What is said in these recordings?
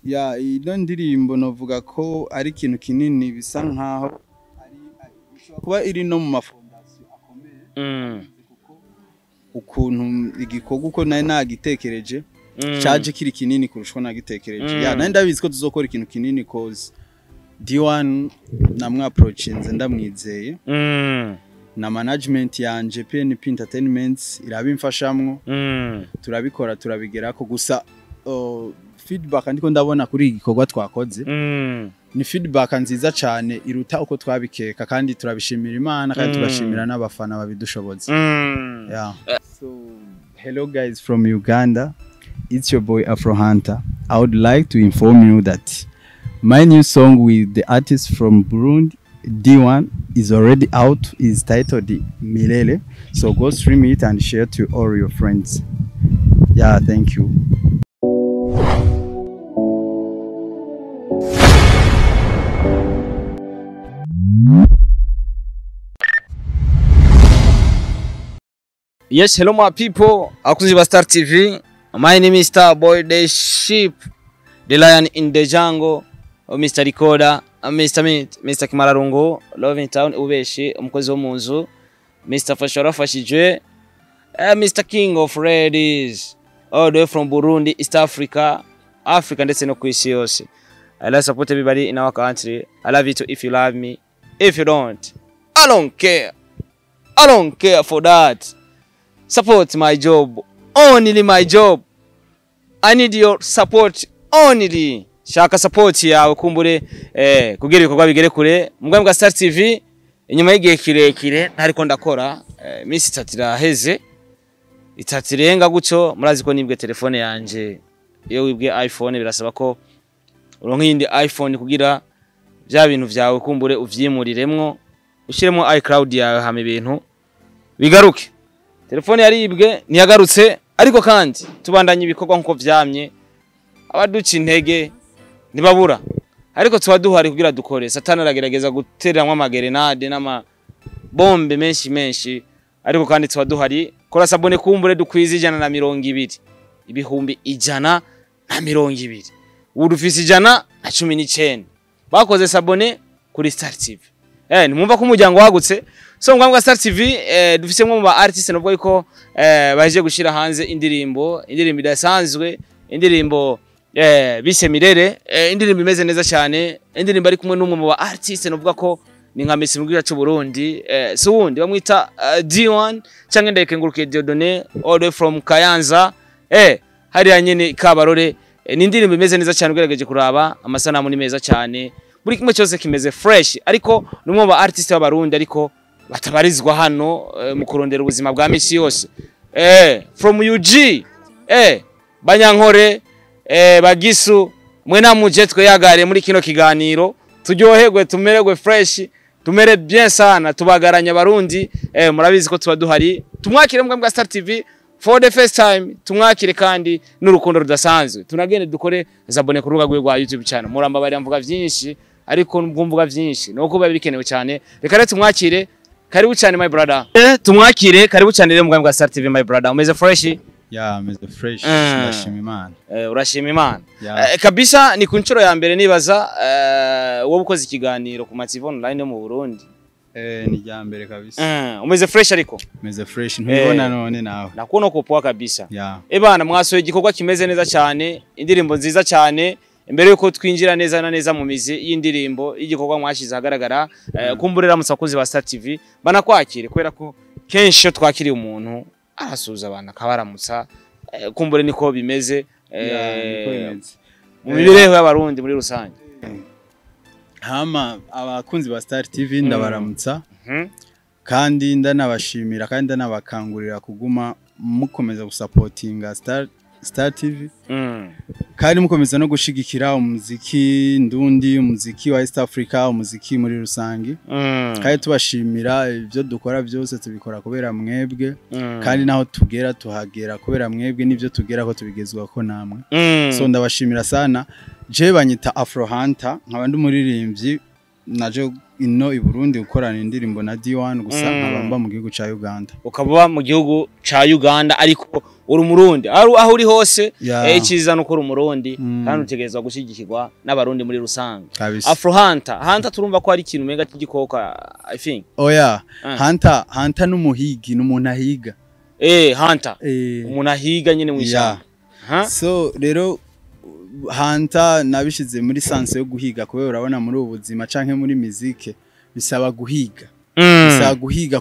ya ino ndirimbo novuga ko ari ikintu kinini bisa nkaho ari kuba iri no mu mafondasiyo akomeye ukuntu igikorwa uko nayo nagitekereje caje kiri kinini kurushwa nagitekereje ya nayo ndabizi ko tuzokora ikintu kinini cause D1 namwe approachinze ndamwizeye na management yanje PNP Entertainment irabimfashamwo turabikora turabigerako gusa feedback ndiko ndabona kuri igikorwa twakoze ni feedback nziza cyane iruta uko twabikeka kandi turabishimira Imana kandi turashimira n'abafana babidushoboza yeah. So hello guys from Uganda, it's your boy Afro Hunter. I would like to inform you that my new song with the artist from Burundi D1 is already out. Is titled Milele, so go stream it and share to all your friends. Yeah, thank you. Yes, hello my people, akunzi ba Star TV. My name is Starboy, the sheep, the lion in the jungle, Mr. Recorder, Mr. Meat, Mr. Kimararungu, Love in Town, Ubeshi, umukozi wo munzu, Mr. Fashora Fashijwe, Mr. King of Ladies, all the way from Burundi, East Africa, Africa ndetse no kwisi yose. I love support everybody in our country. I love you too if you love me. If you don't, I don't care. I don't care for that. Support my job, only my job. I need your support only. Shaka support yawe kumbure kugira ibikorwa bigere kure. Mugambwe bwa Star TV inyuma y'igihe kirekire ntariko ndakora minsi 3 iraheze. 3 irenga gucyo murazi ko nibwe telefone yanje iyo wibwe iPhone birasaba ko uronka yindi iPhone kugira bya bintu vyawe kumbure uvyimuriremwo ushiremo iCloud yawe hame ibintu bigaruke. Telefone yaribwe ntiyagarutse ariko kandi tubandanye ibikorwa nkuko vyamye abaduca intege ntibabura ariko tuba duhari kugira dukore. Satani aragerageza guteramwa amagerenade n'ama bombe menshi ariko kandi tuba duhari. Kora sabone kumbure dukwiza 120 ibihumbi 120 udufise 119 bakoze sabone kuri Star TV. Nimumva ko umuryango wagutse. So ngambwa Star TV dufise mwe mu ba artist nubwo yuko baje gushira hanze indirimbo idasanzwe, indirimbo bise Milele, indirimbo imeze neza cyane, indirimbo ari kumwe n'umwe mu ba artist nubwo ko ni nka Messi mu gihugu cyacu Burundi, so wundi bamwita D1 cyangwa Ndayikengurukiye Dieudonné all the way from Kayanza. Hari nyene Kabarore, ni indirimbo imeze neza cyane ugerageje kuraba amasanamu ni meza cyane, buri kimwe cyose kimeze fresh ariko numwe mu ba artist b'abarundi ariko batabarizwa hano mu kurondera ubuzima bwa misi yose. From UG Banyankore Bagisu mwe namuje twe yagare muri kino kiganiro turyoherwe tumererwe fresh tumere bien sana tubagaranya barundi. Murabizi ko tuba duhari tumwakire mbwa Star TV for the first time, tumwakire kandi n'urukundo rudasanzwe. Tunagende dukore zabone ku rubuga rwa YouTube channel. Muramba bari mvuga byinshi ariko mvuga byinshi nuko biba bikenewe cyane. Reka rero tumwakire. Karibu cyane my brother. Tumwakire karibu cyane rero mugambwe Star TV my brother. Umeze fresh? Yeah, umeze fresh. Urashima Imana. Urashima Imana. Kabisa ni ku ncuro ya mbere nibaza wowe ukoze ikiganiro ku TV online mu Burundi. Ni ya mbere kabisa. Umeze fresh ariko? Umeze fresh ntubona none nawe. Nakuno ko poa kabisa. Yeah. Bana mwasoye igikorwa kimeze neza cyane, indirimbo nziza cyane. Imbere yuko twinjira neza na neza mu mizi y'indirimbo y'igikorwa mwashize hagaragara kumburira musakuzi ba Star TV banakwakire kwera ko kenshi twakiriye umuntu arasuza abana kabaramutsa kumbure niko bimeze mu mibereho y'abarundi muri rusange. Hama abakunzi ba Star TV ndabaramutsa kandi ndanabashimira kandi ndanabakangurira kuguma mukomeza gusupportinga Star TV kandi mukomeza no gushigikira umuziki ndundi, umuziki wa East Africa, umuziki muri rusangi kandi tubashimira ibyo dukora byose tubikora kubera mwebwe kandi naho tugera tuhagera kubera mwebwe nivyo tugera ko tubigezwa ko namwe. So ndabashimira sana. Je banyita Afro Hunter nkaba ndi umuririmbyi naje ino i Burundi gukorana indirimbo na D1 gusa nkabamba mu gihugu ca Uganda. Ukaba mu gihugu ca Uganda ariko uri umurundi aho uri hose iciza no kuri umurundi kandi utegerezwa gushigikirwa n'abarundi muri rusange. Afro Hunter turumva ko ari ikintu mega cy'igikoka I think. Oya Hunter n'umuhigi n'umuntu ahiga. Hunter umuntu ahiga nyene mwishamba. So rero Hunter nabishize muri sanse yo guhiga kubera urabona muri ubuzima canke muri muzike bisaba guhiga. Bisaba guhiga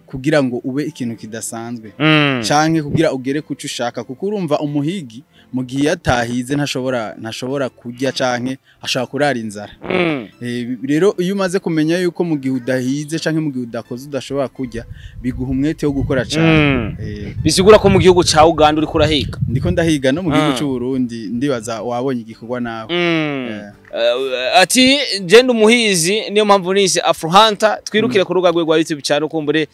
kugira ngo ube ikintu kidasanzwe canke kugira ugere kuco ushaka kuko urumva umuhigi mu gihe yatahize ntashobora kurya canke ashaka kurara inzara. Rero iyo umaze kumenya yuko mu gihe udahize canke mu gihe udakoze udashobora kurya biguha umwete wo gukora cyane. Bisigura ko mu gihugu ca Uganda uri kurahiga. Ndiko ndahiga no mu gihugu cy'u Burundi ndibaza wabonye igikorwa nawe. Ati jenda umuhizi niyo mpamvu nise Afro Hunter twirukire ku rubuga rwa YouTube cyane kumbure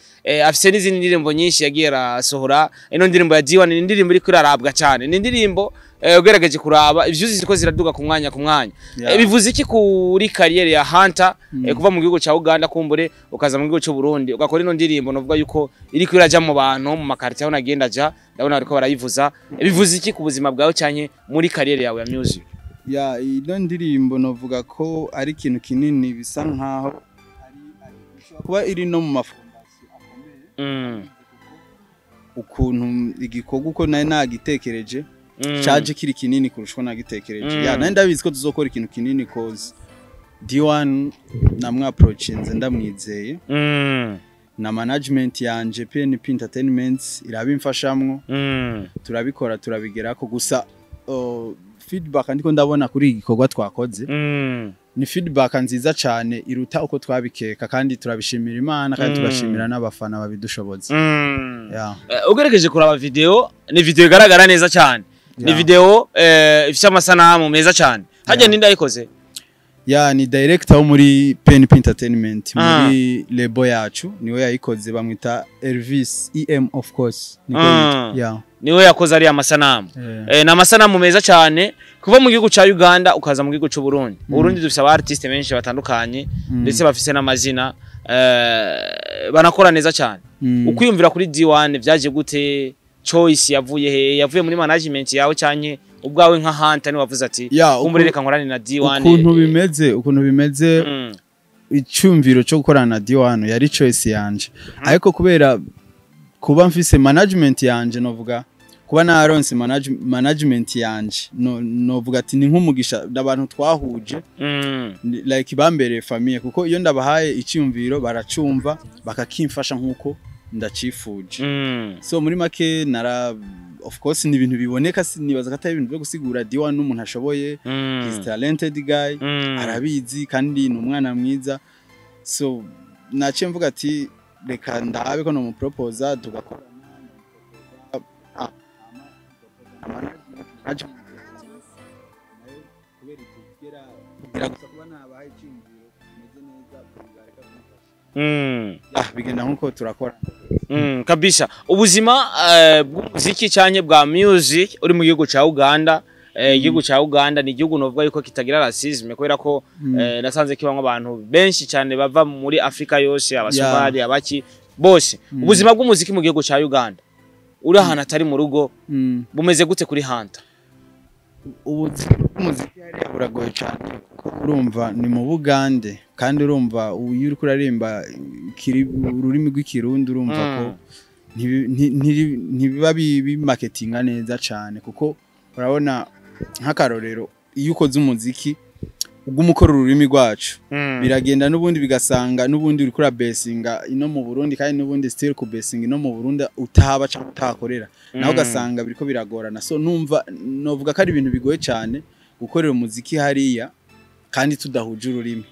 afise n'izindi ndirimbo nyinshi yagiye rasohora. Ino ndirimbo ya D1 ni indirimbo iri kurarabwa cyane. Ni indirimbo ugerageje kuraba ivyuzi ziko ziraduga ku mwanya. Bivuze iki kuri career ya Hunter kuva mu gihugu ca Uganda kumbure ukaza mu gihugu cy'u Burundi ugakora ino ndirimbo novuga yuko iri kwiraja mu bantu mu makarita aho nagenda ja ndabona ariko barayivuza. Bivuze iki ku buzima bwawe cyane muri career yawe ya music? Ino ndirimbo novuga ko ari ikintu kinini bisa nkaho kuba iri no mu mafondasiyo akomeye ukuntu igikorwa uko naye nagitekereje caje kiri kinini kurushwa nagitekereje. Naye ndabizi ko tuzokora ikintu kinini cause D1 namwe approachinze ndamwizeye na management yanje PNP Entertainment irabimfashamwo turabikora turabigerako gusa feedback ndiko ndabona kuri igikorwa twakoze ni feedback nziza cyane iruta uko twabikeka kandi turabishimira Imana kandi turashimira n'abafana babidushoboza. Ugerageje kuraba video ni video igaragara neza cyane. Ni video ifite amasanamu meza cyane. Hajya ninda yikoze? Ni director wo muri PNP Entertainment muri label yacu niwe yayikoze bamwita Elvis EM of course niwe yakoze ari amasanamu. Na amasanamu meza cyane kuva mu gihugu ca Uganda ukaza mu gihugu cy'u Burundi. Burundi dufise aba artiste benshi batandukanye ndetse bafise n'amazina banakora neza cyane. Ukwiyumvira kuri D1 vyaje gute? Choice yavuye muri management yawe cyane ubwawe nka Hunter ni wavuze ati umurereka nkorane na D1 ukuntu bimeze icyumviro cyo gukorana na D1 yari choice yanje ariko kubera kuba mfise management yanje novuga kuba na Aronse management yanje novuga ati ni nk'umugisha abantu twahuje like bambere famille kuko iyo ndabahaye icyumviro baracumva bakakimfasha nkuko ndacifuje. So muri make of course ni ibintu biboneka nibaza ko atari ibintu byo gusigura D1 n'umuntu ashoboye is talented guy arabizi kandi ni umwana mwiza. So naciye mvuga ati reka ndabe ko no mu proposer tugakorana bigenda nkuko turakora kabisa. Ubuzima bw'umuziki cyane bwa music uri mu gihugu ca Uganda. Igihugu ca Uganda ni igihugu novuga yuko kitagira racisme kubera ko nasanze kibamwe abantu benshi cyane bava muri Afrika yose abasomali abaki bose. Ubuzima bw'umuziki mu gihugu ca Uganda uri ahantu atari mu rugo bumeze gute kuri Hunter? Ubuzima bw'umuziki hariya buragoye cyane urumva ni mu Bugande kandi urumva uyu uri kuririmba ururimi rw'ikirundi urumva ko ntibiba bimarketinga neza cyane kuko urabona nk'akarorero iyo ukoze umuziki ugumukora ururimi rwacu biragenda nubundi bigasanga nubundi uri kuri basinga ino mu Burundi kandi nubundi still ku basinga ino mu Burundi utahaba cyangwa utakorera naho ugasanga biriko biragorana. So numva novuga ko ari ibintu bigoye cyane gukorera umuziki hariya kandi tudahuje ururimi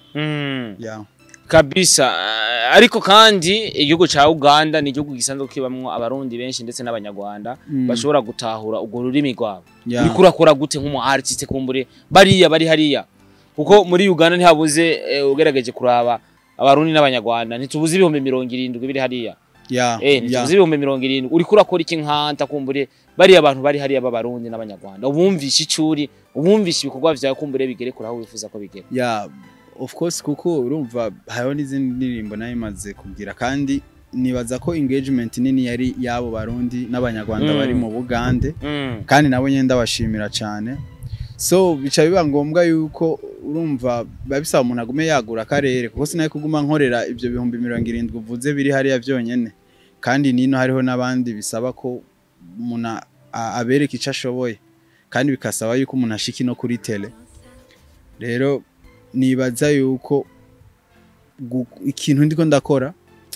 kabisa. Ariko kandi igihugu ca Uganda ni igihugu gisanzwe kibamwo abarundi benshi ndetse n'abanyarwanda bashobora gutahura urwo rurimi rwabo. Bikurakora gute nk'umu artiste kumbure bari hariya kuko muri Uganda ntihabuze ugerageje kuraba abarundi n'abanyarwanda ntitubuze ibihumbi 70 biri hariya. Ntitubuze ibihumbi 70 uri kurakora iki nkanta kumbure bari abantu bari hariya b'abarundi n'abanyarwanda ubumvisha icuri ubumvisha ibikorwa vyawe kumbure bigere kuraho wifuza ko bigera. of course kuko urumva hayo n'izindi ndirimbo nayo imaze kugira kandi nibaza ko engagement nini yari yabo barundi n'abanyarwanda bari mu Bugande kandi nabo nyenda bashimira cyane so bica biba ngombwa yuko urumva babisaba umuntu agume yagura karere kuko sinaye kuguma nkorera ibyo 70 uvuze biri hariya byonyene kandi nino hariho nabandi bisaba ko umuntu abereka icyo ashoboye kandi bikasaba yuko umuntu ashiki no kuri tele rero nibaza yuko ikintu ndiko ndakora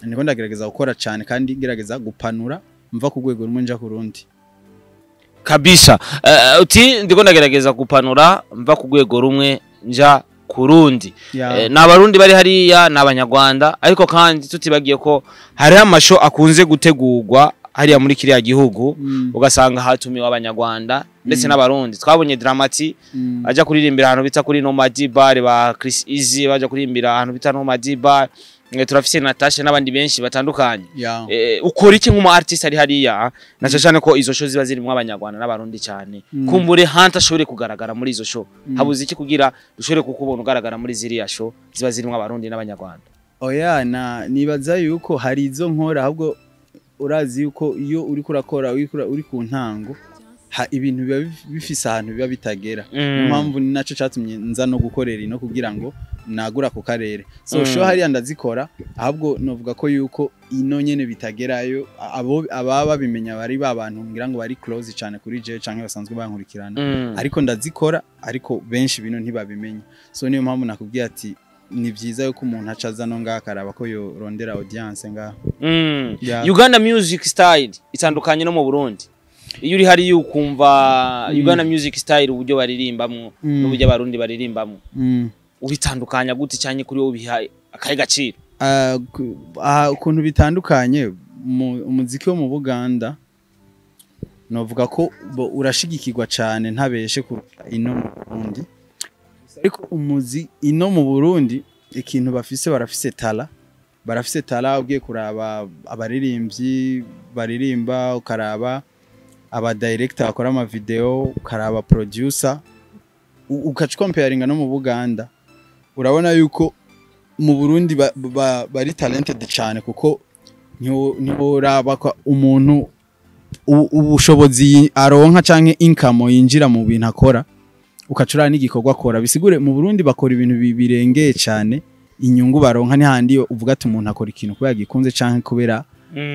niko ndagerageza gukora cyane kandi ngerageza gupanura mva ku rwego rumwe nja ku rundi kabisa uti ndiko ndagerageza gupanura mva ku rwego rumwe nja ku rundi n'abarundi bari hariya n'abanyarwanda ariko kandi tutibagiye ko hari amasho akunze gutegurwa hariya muri kiriya gihugu ugasanga hatumiwe abanyarwanda ndetse n'abarundi twabonye Dramati aja kuririmbira ahantu bita kuri Nomad Bar ba Chris Easy baja kuririmbira ahantu bita Nomad Bar turafise Natasha n'abandi benshi batandukanye ukora iki nk'umu artist ari hariya naca cyane ko izo show ziba zirimo abanyarwanda n'abarundi cyane kumbure hanta shobore kugaragara muri izo show habuze iki kugira dushobore kukubona ugaragara muri ziriya show ziba zirimo abarundi n'abanyarwanda oya nibaza yuko hari izo nkora ahubwo urazi yuko iyo uri kurakora uri ku ntango ibintu biba bifise ahantu biba bitagera impamvu naco catumye nza no gukorera ino kugira ngo nagura ku karere so show hariya ndazikora ahubwo novuga ko yuko ino nyene bitagerayo ababa babimenya bari babantu ngira ngo bari close cyane kuri je canke basanzwe bankurikirana ariko ndazikora ariko benshi bino ntibabimenya so niyo mpamvu nakubwiye ati ni byiza yuko umuntu acaza no ngakaraba ko yo rondera audience ngaho Uganda music style itandukanye no mu Burundi iyo uri hari ukumva Uganda music style uburyo baririmbamwo n'uburyo abarundi baririmbamwo ubitandukanya gute cyane kuri wo bihaye akaye gaciro ukuntu bitandukanye umuziki wo mu Buganda novuga ko urashigikirwa cyane ntabeshe kurusha ino mu Burundi ariko umuzi ino mu Burundi ikintu barafise tala ugiye kuraba abaririmbyi baririmba ukaraba aba director bakora ama video ukaraba producer ukaca comparinga no mu Buganda urabona yuko mu Burundi bari talented cyane kuko ntiboraba ko umuntu ubushobozi aronka canke income yinjira mu bintu akora ukacura n'igikorwa akora bisigure mu Burundi bakora ibintu birengeye cyane inyungu baronka ni handi uvuga ati umuntu akora ikintu kubera gikunze canke kubera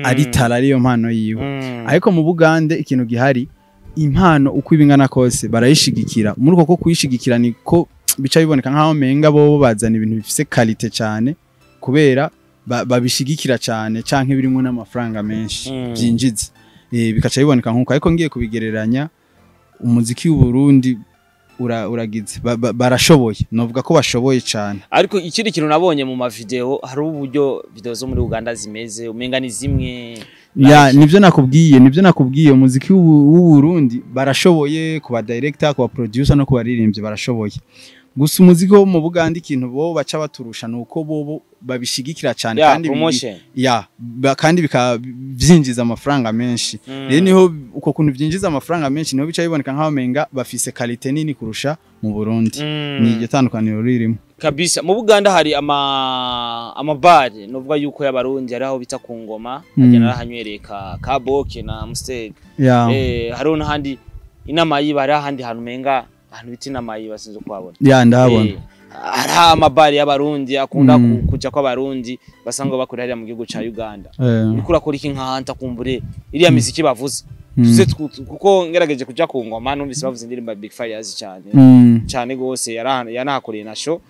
ari tala ariyo mpano yiwe ariko mu Bugande ikintu gihari impano uko ibingana kose barayishigikira muri uko kuyishigikira niko bica biboneka nkaho menga bo bazana ibintu bifise quality cyane kubera babishigikira cyane canke birimo n'amafaranga menshi byinjiza bikaca biboneka nkuko ariko ngiye kubigereranya umuziki w'u Burundi uragize barashoboye novuga ko bashoboye cyane ariko ikindi kintu nabonye mu mavideo hari uburyo video zo muri Uganda zimeze umenga ni zimwe nivyo nakubwiye umuziki w'u Burundi barashoboye kuba director kuba producer no kuba ririmbye barashoboye gusa umuziki wo mu Buganda ikintu bo baca baturusha nuko bobo babishigikira cyane kandi bikavyinjiza amafaranga menshi rero niho uko kuntu vyinjiza amafaranga menshi niho bica biboneka nkaho menga bafise quality nini kurusha mu Burundi ni iryo tandukaniro ririmo kabisa mu Buganda hari amabare novuga yuko y'abarundi ari aho bita ku ngoma agena rahanywereka Kaboke na Musteg hariho n'ahandi inama y'ibari ahandi hantu menga ahantu biti namayi basinze kwabona ndabona ari amabari y'abarundi akunda kuja kwa barundi basanga bakora hariya mu gihugu ca Uganda ukura kuri iki nkahanta kumbure iriya miziki bavuze kuko ngerageje kuja ku ngoma numvise bavuze indirimbo Big Fires cyane gose yanahakoreye na show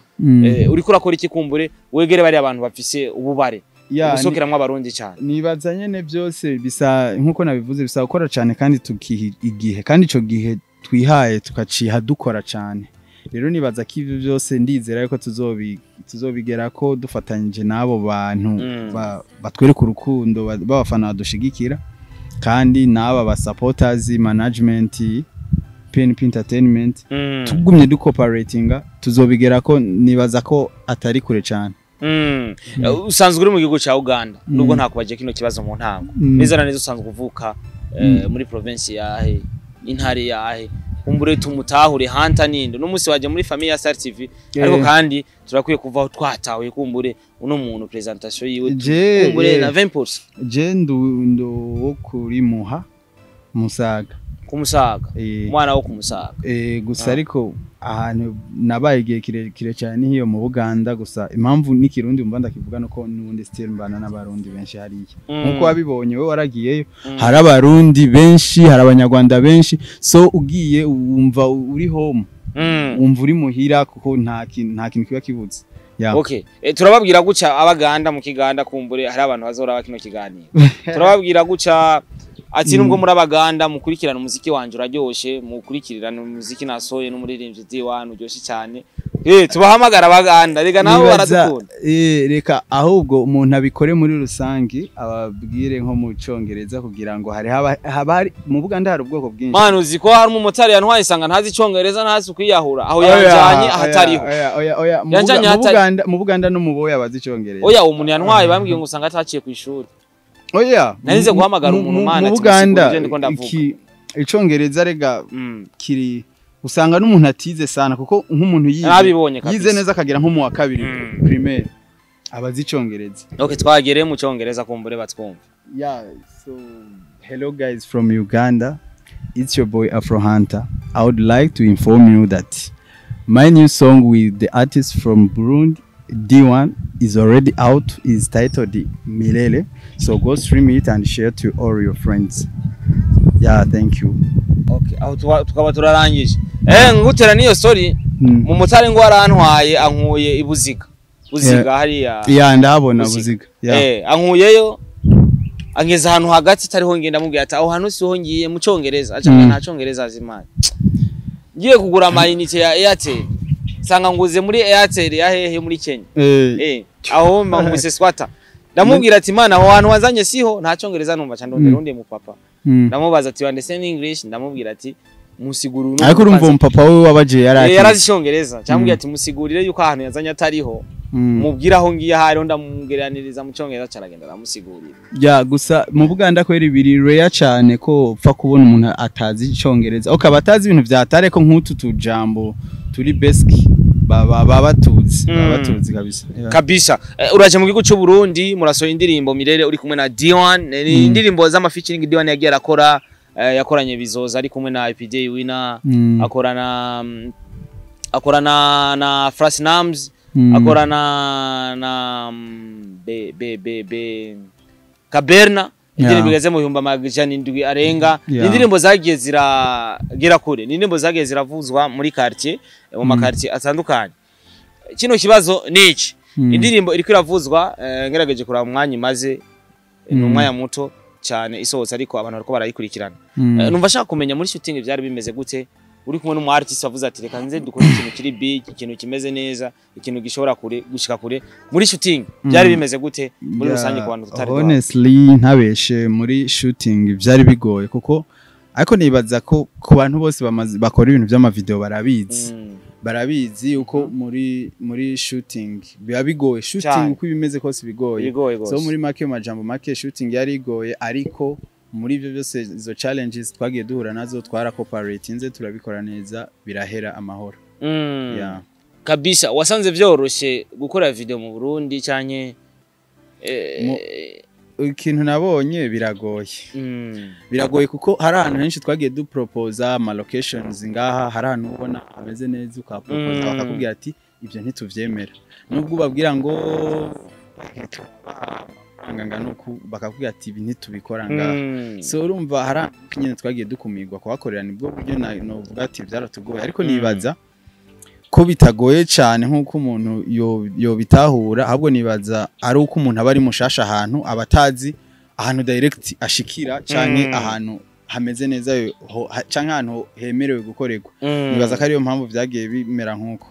uri kurakora iki kumbure wegere bari abantu bafise ububare usokeramwe abarundi cyane nibaza nyene byose bisa nkuko nabivuze bisa gukora cyane kandi tukiha igihe kandi ico gihe twihaye tukaciha dukora cyane rero nibaza ko ivyo byose ndizera yuko tuzobigera ko dufatanyije nabo bantu batwereka urukundo babafana badushigikira kandi naba ba supporters management PNP Entertainment tugumye ducooperatinga tuzobigera ko nibaza ko atari kure cyane usanzwe uri mu gihugu ca Uganda nubwo nta kubaje kino kibazo mu ntango neza na neza usanzwe uvuka muri province yahe intare yahe kumbure tumutahure Hunter ninde no musi waje muri famille ya Star TV ariko kandi turakwiye kuvaho twatawe kumbure uno muntu presentation yiwe kumbure na 20%. Je ndo wo kuri muha Musaga kumusaga umwana wo kumusaga gusa ariko ahantu nabaye igihe kirekire cyane hiyo mu Buganda gusa impamvu n'ikirundi umva ndakivuga nuko nundi still mbana n'abarundi benshi hariye nkuko wabibonye we waragiyeyo hari abarundi benshi hari abanyarwanda benshi so ugiye wumva uri home wumva uri muhira kuko nta kintu kiba kibuze. Okay, turababwira guca abaganda mu Kiganda kumbure hari abantu bazora bakino kiganiro. Turababwira guca ati nubwo muri abaganda mukurikirana umuziki wanje uraryoshe mukurikirana umuziki nasoye n'umuririmbyi D1 uryoshye cyane. Tubahamagara abaganda rega nabo baradukunda. Reka ahubwo umuntu abikore muri rusangi ababwire nko mu Congereza kugira ngo hari mu Buganda hari ubwoko bwinshi. Manu uziko hari umumotari yantwaye isanga ntazi Congereza ntazi kwiyahura aho yanjanye ahatariho. Mu Buganda no mu Boya bazi Congereza. Oya umuntu yantwaye bambwiye ngo usanga ataciye ku ishuri. Oya narize guhamagara umuntu mana ati Buganda Icongereza rega kiri usanga n'umuntu atize sana kuko nk'umuntu yize neza akagira nko mu wa kabiri primaire abazi Icongereza. Okay, twagere mu Congereza kumbure batwumva. Yeah, so hello guys from Uganda, it's your boy Afro Hunter. I would like to inform you that my new song with the artist from Burundi D1 is already out. Is titled Milele, so go stream it and share to all your friends. Yeah, thank you. Okay, aho tukaba turarangije ngutera niyo story mu mutari ngo arantwaye ankuye ibuziga hariya. Yeah, ndabona buziga. Ankuyeyo angeza ahantu hagati tariho ngenda mubwira ati aho hantu siho ngiye mu Congereza acanga nta Congereza azimana ngiye kugura amayinite ya Airtel sanga nguze muri Airtel ya hehe muri Kenya aho mangwise swata ndamubwira ati mana aho hantu wazanye siho nta Congereza numva cha ndondera undi mu papa ndamubaza ati understand English ndamubwira ati musiguru ariko urumva umupapa we wabaje yarazi Congereza cyambwiye ati musigurire yuko ahantu yazanye atariho mubwira aho ngiye hari ndamugeraniriza mu Congereza caragenda aramusigurira. Ya gusa mu Buganda ko biri rare cyane ko upfa kubona umuntu atazi Congereza okay batazi ibintu vyatare ko nk'utu tujambo turi basic batuzi kabisa kabisa. Uraje mu gihugu cy'u Burundi murasoye indirimbo Milele uri kumwe na D1 ni indirimbo z'ama featuring D1 yagiye arakora yakoranye bizoza ari kumwe na IPJ Winner akorana na Flash Nams akorana na Kaberna indirimbo igeze mu 100 arenga indirimbo zagiye ziragera kure indirimbo zagiye ziravuzwa muri quartier mu makartier atandukanye. Kino kibazo niki indirimbo iri kwiravuzwa ngerageje kuraba umwanya imaze n'umwanya muto cyane isohotse ariko abantu bariko barayikurikirana. Numva shaka kumenya muri shooting byari bimeze gute uri kumwe n'umu artist wavuze ati reka nze dukora ikintu kiri big ikintu kimeze neza ikintu gishobora gushika kure muri shooting byari bimeze gute muri rusange ku bantu tutari honestly ntabeshe muri shooting byari bigoye kuko ariko nibaza ko ku bantu bose bakora ibintu by'ama video barabizi uko muri shooting biba bigoye shooting uko bimeze kose bigoye so muri make majambo make shooting yari igoye ariko muri byo byose izo challenges twagiye duhura nazo twara cooperate nze turabikora neza birahera amahoro. Yeah kabisa. Wasanze byoroshye gukora video mu Burundi cyanye ikintu nabonye biragoye kuko hari ahantu henshi twagiye du propose ama locations ngaha hari ahantu ubona ameze neza ukapropose bakakubwira ati ibyo ntituvyemera nubwo ubabwira ngo nuko bakakubwira ati ibi ntitubikora ngaha so urumva hari nyine twagiye dukumirwa kubakorera nibwo buryo novuga ati byaratugoye ariko nibaza ko bitagoye cyane nkuko umuntu yo bitahura ahubwo nibaza ari uko umuntu aba ari mushasha ahantu abatazi ahantu direct ashikira canke ahantu hameze neza canke ahantu hemerewe gukorerwa nibaza ko ariyo mpamvu vyagiye bimera nkuko.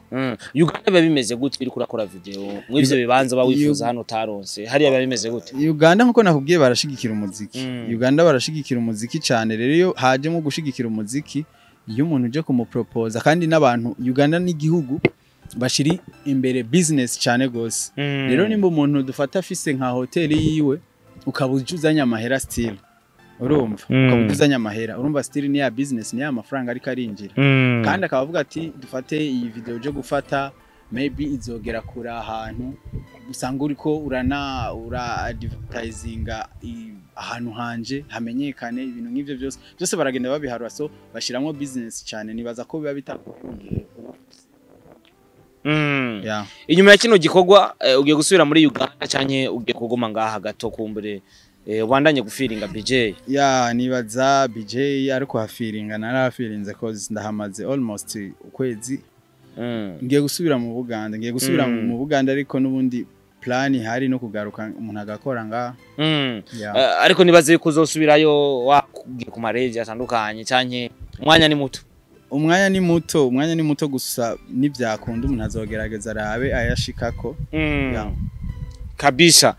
Uganda biba bimeze gute iri kurakora video mw'ivyo bibanza bawifuza hano taronse hariya biba bimeze gute? Uganda nkuko nakubwiye barashigikira umuziki Uganda barashigikira umuziki cyane rero iyo haje mu gushigikira umuziki iyo umuntu uje kumupropose kandi n'abantu Uganda n'igihugu bashiri imbere business cyane gose rero nimba umuntu dufata afise nka hotel yiwe ukabujuzanya amahera still urumva ukabuduzanya amahera urumva still ni ya business ni ya mafaranga ariko arinjira kandi akavuga ati dufate iyi video uje gufata maybe izogera kuri ahantu usanga uriko ura advertisinga ahantu hanje hamenyekane ibintu nk'ivyo byose baragenda babiharura so bashiramo business cyane nibaza ko biba bitakuye inyuma ya kino gikorwa ugiye gusubira muri Uganda cyanye ugiye kuguma ngaha gato kumbure wandanye gufiringa BJ nibaza BJ ariko hafiringa narafirinze cause ndahamaze almost ukwezi ngiye gusubira mu Buganda ariko nubundi plan hari no kugaruka umuntu agakora nga ariko nibaze yuko uzosubirayo wakugiye ku mareje atandukanye cyanye umwanya ni muto gusa nibyakunda umuntu azogerageza arabe ayashikako kabisa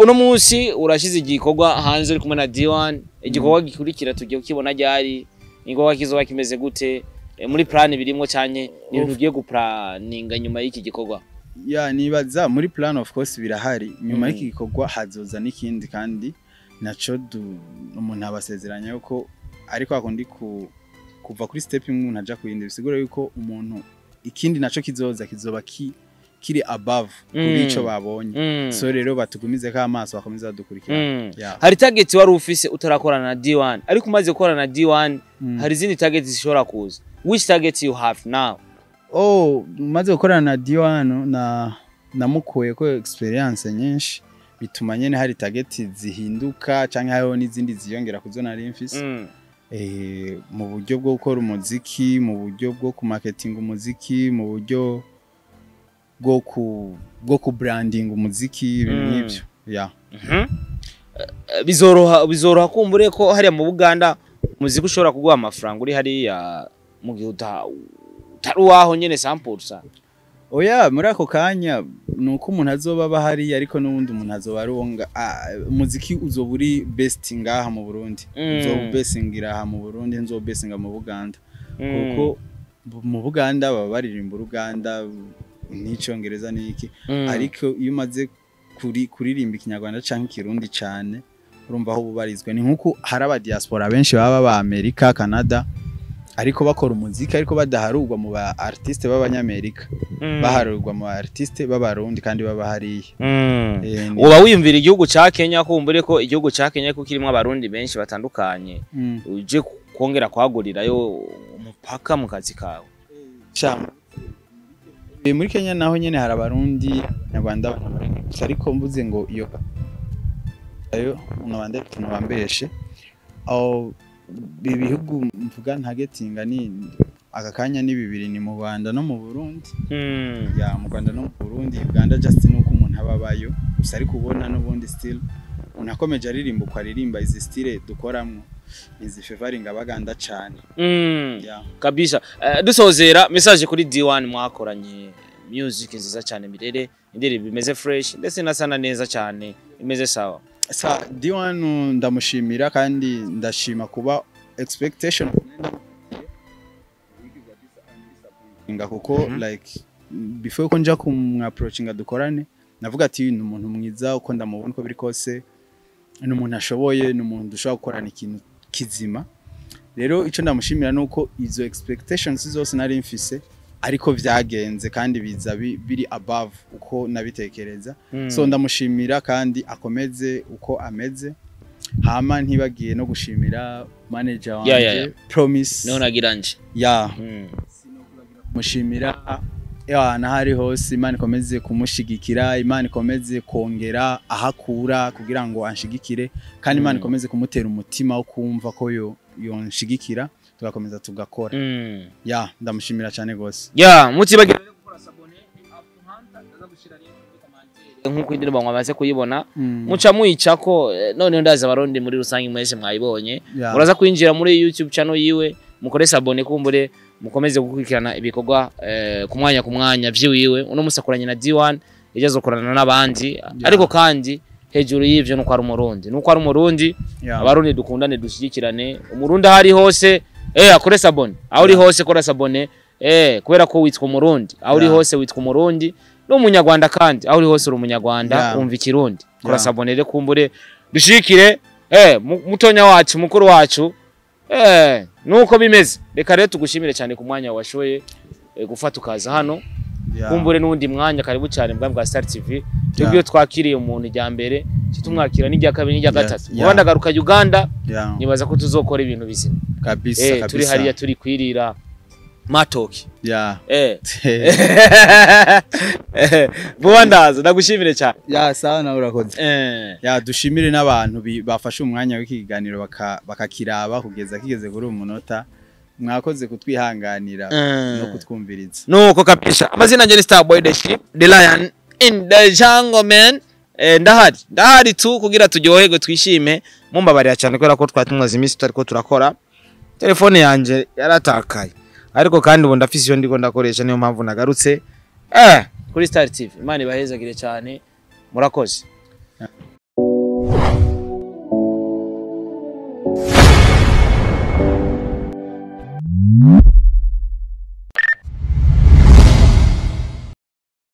uno munsi urashize igikorwa hanze uri kumwe na D1 igikorwa gikurikira tugiye kukibona ryari ingoga kizoba kimeze gute muri plan birimo cyane n'ibintu ugiye guplaninga nyuma y'iki gikorwa nibaza muri plan of course birahari nyuma y'iki gikorwa hazoza n'ikindi kandi naco umuntu abasezeranya yuko ariko akundi kuva kuri step imwe umuntu aja kuyindi bisigura yuko umuntu ikindi naco kizoba kiri above kuri ico babonye so rero batugumize ka amaso bakomeza dukurikira hari target wari ufise utarakorana na D1 ariko umaze gukorana na D1 hari zindi target zishobora kuza which target you have now umaze gukorana na D1 namukuye ko experience nyinshi bituma nyene hari target zihinduka canke hariho n'izindi ziyongera kuzo nari mfise mu buryo bwo gukora umuziki mu buryo bwo ku marketing umuziki mu buryo bwo ku branding umuziki ibintu nk'ibyo bizoroha kumbure ko hariya mu Buganda umuziki ushobora kuguha amafaranga uri hariya mu gihe utaruwaho nyene sampulsa muri ako kanya nuko umuntu azoba bahari ariko n'ubundi umuntu azoba aronga umuziki uzoba uri best ngaha mu Burundi uzoba bestingira aha mu Burundi nzoba bestinga mu Buganda kuko mu Buganda baba baririmba Uganda n'icyongereza n'iki ariko iyo umaze kuririmba ikinyarwanda canke ikirundi cyane urumva aho bubarizwe ni nkuko hari aba diaspora benshi baba ba Amerika Canada ariko bakora umuziki ariko badaharurwa mu ba artiste b'abanyamerika baharurwa mu artiste b'abarundi kandi baba hariye uba wiyumvira igihugu ca Kenya kumbure ko igihugu ca Kenya ko kirimo abarundi benshi batandukanye uje kongera kwagurirayo umupaka mu kazi kawe muri Kenya naho nyene hari abarundi n'Abanyarwanda ariko mvuze ngo iyo unabande tunabambeshe ibihugu mvuga ntagetinga ni aka kanya ni bibiri ni mu Rwanda no mu Burundi mu Rwanda no mu Burundi Uganda just nuko umuntu ababayo gusa ari kubona n'ubundi still unakomeje aririmba uko aririmba izi style dukoramo izi favoring abaganda cyane kabisa dusozera message kuri D1 mwakoranye music nziza cyane mirere indirimbo bimeze fresh ndetse nasana neza cyane imeze sawa D1 ndamushimira kandi ndashima kuba expectation kuko like before ko nja approaching dukorane navuga ati ni umuntu mwiza uko ndamubona uko biri kose ni umuntu ashoboye ni umuntu dushobora gukorana ikintu kizima rero ico ndamushimira nuko izo expectations zose nari mfise ariko vyagenze kandi biza biri above uko nabitekereza so ndamushimira kandi akomeze uko ameze hama ntibagiye no gushimira manager wanje Promise no nagiranje mushimira nahari hose Imana ikomeze kumushigikira Imana ikomeze kongera ahakura kugira ngo anshigikire kandi Imana ikomeze kumutera umutima wo kumva ko yonshigikira tugakomeza tugakora ndamushimira cyane gose mutibagire gukora sabone afuhanta ndaza gushira rero muri commentaire nkuko indirimbo mwamaze kuyibona muca muyicako none ndaza abarundi muri rusangi mwese mwayibonye uraza kwinjira muri YouTube channel yiwe mukore sabone kumbure mukomeze gukurikirana ibikorwa ku mwanya vyiwiwe uno musakuranye na D1 yaje korana n'abandi ariko kandi hejuru y'ivyo nuko ari umurundi abarundi dukundane dushigikirane umurundi ahari hose akore sabone aho uri hose kora sabone kubera ko witwa umurundi aho uri hose witwa umurundi n'umunyarwanda kandi aho uri hose uri umunyarwanda umva ikirundi kora sabone rero kumbure dushikire mutonya wacu mukuru wacu nuko bimeze. Reka rero tugushimire cyane ku mwanya washoye gufata ukaza hano. Kumbure n'undi mwanya karibu cyane bwa Star TV. Tubwiye twakiriye umuntu ijya mbere, tumwakira n'ijya kabiri n'ijya gatatu. Rwanda garuka Uganda, nibaza ko tuzokora ibintu bizima. Kabisa. Turi hariya turi kwirira matoki. Buwandaza ndagushimire cyane. Sawa na urakoze. Dushimire n'abantu bafashe umwanya w'ikiganiro bakakiraba kugeza kigeze kuri umunota. Mwakoze kutwihanganira no kutwumviriza. Nuko kabisa. Amazina nje ni Starboy the Sheep, the Lion in the Jungle man. Ndahari tu kugira turyoherwe twishime. Mumbabarira cyane kubera ko twatumwaza iminsi tutariko turakora. Telefone yanje yaratakaye. Ariko kandi ubu ndafise iyo ndiko ndakoresha niyo mpamvu nagarutse kuri Star TV. Imana ibahezagire cyane. Murakoze.